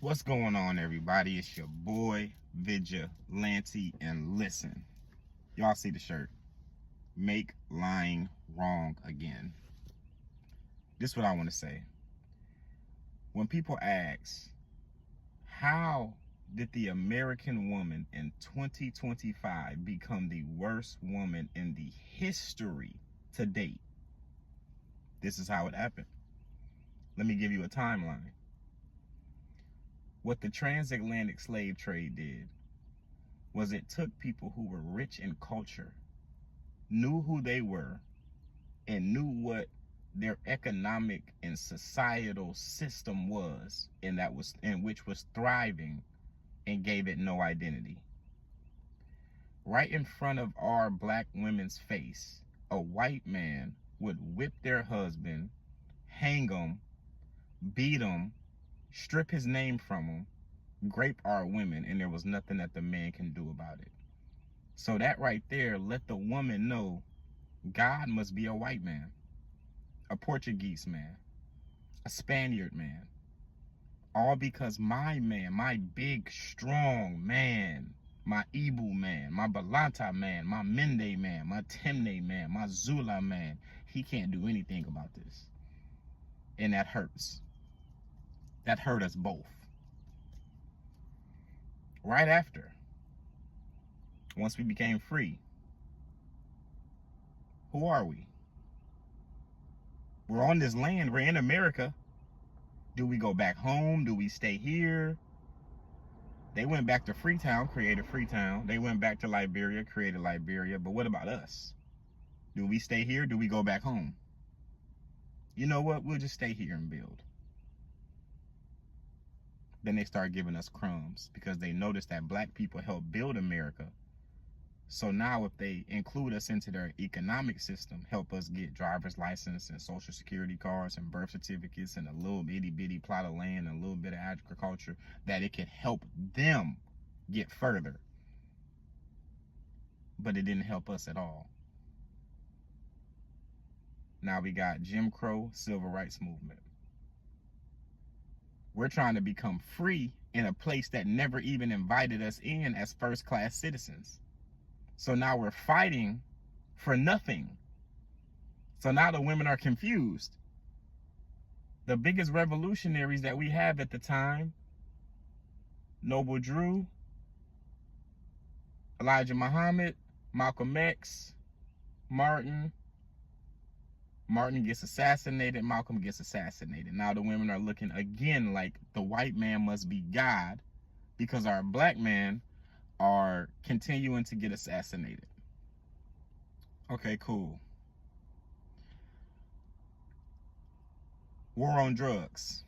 What's going on, everybody? It's your boy Vigilante, and listen, y'all see the shirt. Make lying wrong again. This is what I want to say. When people ask, how did the American woman in 2025 become the worst woman in the history to date? This is how it happened. Let me give you a timeline. What the transatlantic slave trade did was it took people who were rich in culture, knew who they were, and knew what their economic and societal system was, and which was thriving, and gave it no identity. Right in front of our black women's face, a white man would whip their husband, hang them, beat them, strip his name from them, grape our women, and there was nothing that the man can do about it. So that right there let the woman know God must be a white man, a Portuguese man, a Spaniard man. All because my man, my big, strong man, my Ibu man, my Balanta man, my Mende man, my Temne man, my Zula man, he can't do anything about this. And that hurts. That hurt us both. Right after, once we became free, who are we? We're on this land. We're in America. Do we go back home? Do we stay here? They went back to Freetown, created Freetown. They went back to Liberia, created Liberia. But what about us? Do we stay here? Do we go back home? You know what? We'll just stay here and build. Then they start giving us crumbs because they noticed that black people helped build America. So now if they include us into their economic system, help us get driver's license and social security cards and birth certificates and a little bitty bitty plot of land and a little bit of agriculture, that it could help them get further. But it didn't help us at all. Now we got Jim Crow, civil rights movement. We're trying to become free in a place that never even invited us in as first-class citizens. So now we're fighting for nothing. So now the women are confused. The biggest revolutionaries that we have at the time, Noble Drew, Elijah Muhammad, Malcolm X, Martin gets assassinated, Malcolm gets assassinated. Now the women are looking again like the white man must be God because our black men are continuing to get assassinated. Okay, cool. War on drugs.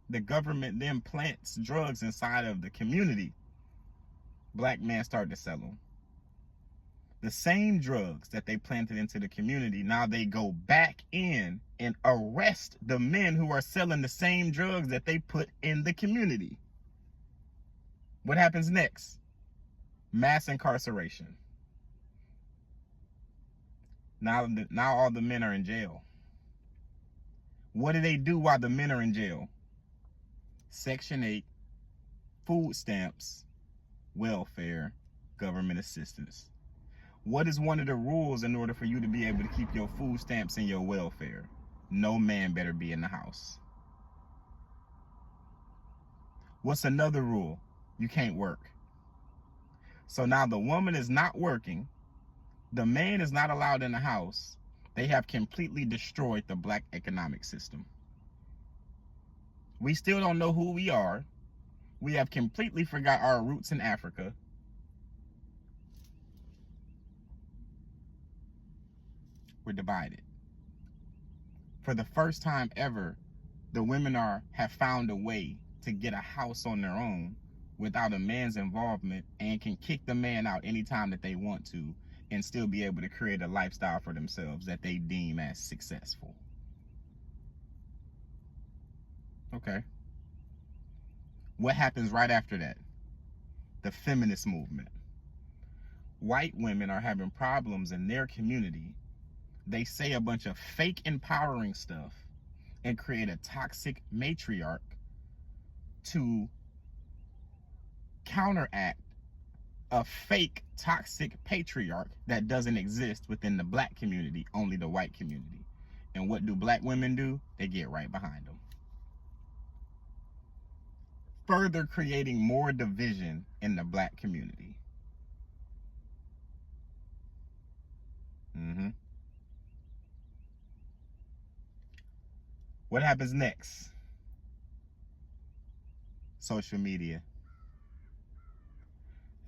The government then plants drugs inside of the community. Black men start to sell them. The same drugs that they planted into the community, now they go back in and arrest the men who are selling the same drugs that they put in the community. What happens next? Mass incarceration. Now all the men are in jail. What do they do while the men are in jail? Section 8, food stamps, welfare, government assistance. What is one of the rules in order for you to be able to keep your food stamps and your welfare? No man better be in the house. What's another rule? You can't work. So now the woman is not working. The man is not allowed in the house. They have completely destroyed the black economic system. We still don't know who we are. We have completely forgot our roots in Africa. We're divided. For the first time ever, the women have found a way to get a house on their own without a man's involvement, and can kick the man out anytime that they want to and still be able to create a lifestyle for themselves that they deem as successful. Okay. What happens right after that? The feminist movement. White women are having problems in their community. They say a bunch of fake empowering stuff and create a toxic matriarch to counteract a fake toxic patriarch that doesn't exist within the black community, only the white community. And what do black women do? They get right behind them, further creating more division in the black community. What happens next? Social media.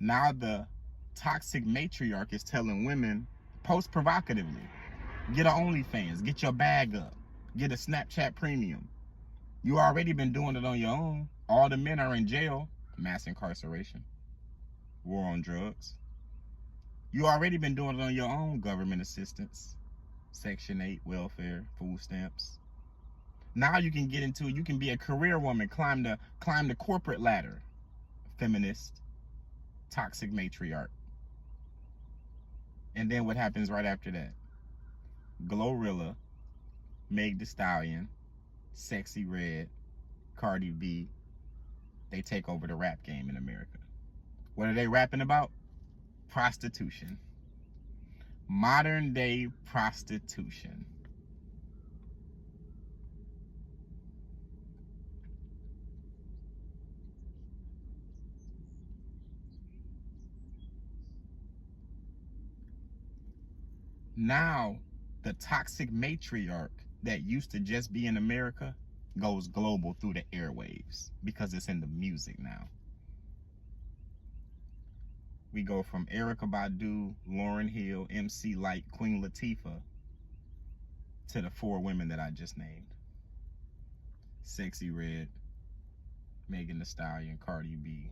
Now the toxic matriarch is telling women, post provocatively, get an OnlyFans, get your bag up, get a Snapchat premium. You already been doing it on your own. All the men are in jail, mass incarceration, war on drugs. You already been doing it on your own, government assistance, Section 8, welfare, food stamps. Now you can get into it. You can be a career woman, climb the corporate ladder, feminist, toxic matriarch. And then what happens right after that? Glorilla, Meg Thee Stallion, Sexy Red, Cardi B, they take over the rap game in America. What are they rapping about? Prostitution. Modern day prostitution. Now, the toxic matriarch that used to just be in America goes global through the airwaves because it's in the music now. We go from Erykah Badu, Lauryn Hill, MC Lyte, Queen Latifah to the 4 women that I just named. Sexy Red, Megan Thee Stallion, Cardi B.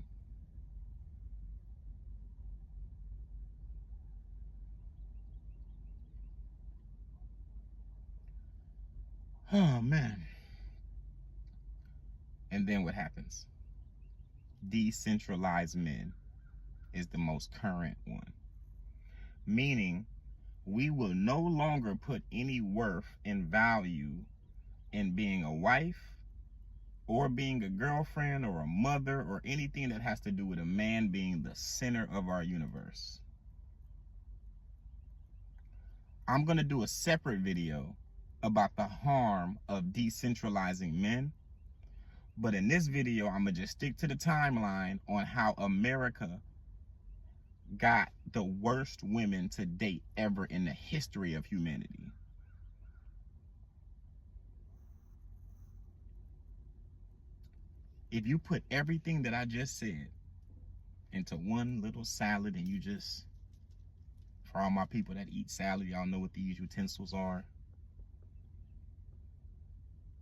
Oh, man. And then what happens? Decentralized men is the most current one. Meaning, we will no longer put any worth and value in being a wife or being a girlfriend or a mother or anything that has to do with a man being the center of our universe. I'm going to do a separate video about the harm of decentralizing men. But in this video, I'm going to just stick to the timeline on how America got the worst women to date ever in the history of humanity. If you put everything that I just said into one little salad and you just, for all my people that eat salad, y'all know what these utensils are.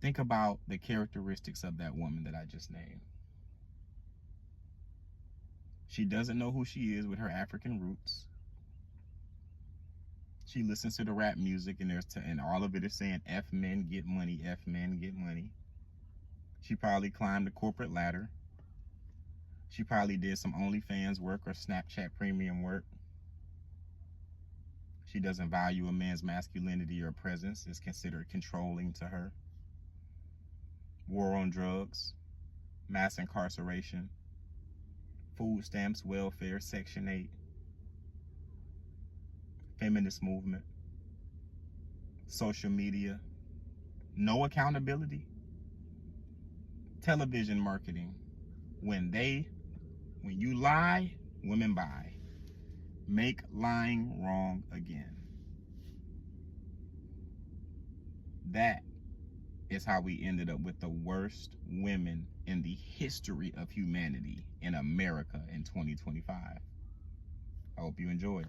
Think about the characteristics of that woman that I just named. She doesn't know who she is with her African roots. She listens to the rap music and all of it is saying F men get money, F men get money. She probably climbed the corporate ladder. She probably did some OnlyFans work or Snapchat premium work. She doesn't value a man's masculinity or presence. It's considered controlling to her. War on drugs, mass incarceration, food stamps, welfare, Section 8, feminist movement, social media, no accountability, television marketing. When you lie, women buy. Make lying wrong again. That is how we ended up with the worst women in the history of humanity in America in 2025. I hope you enjoyed.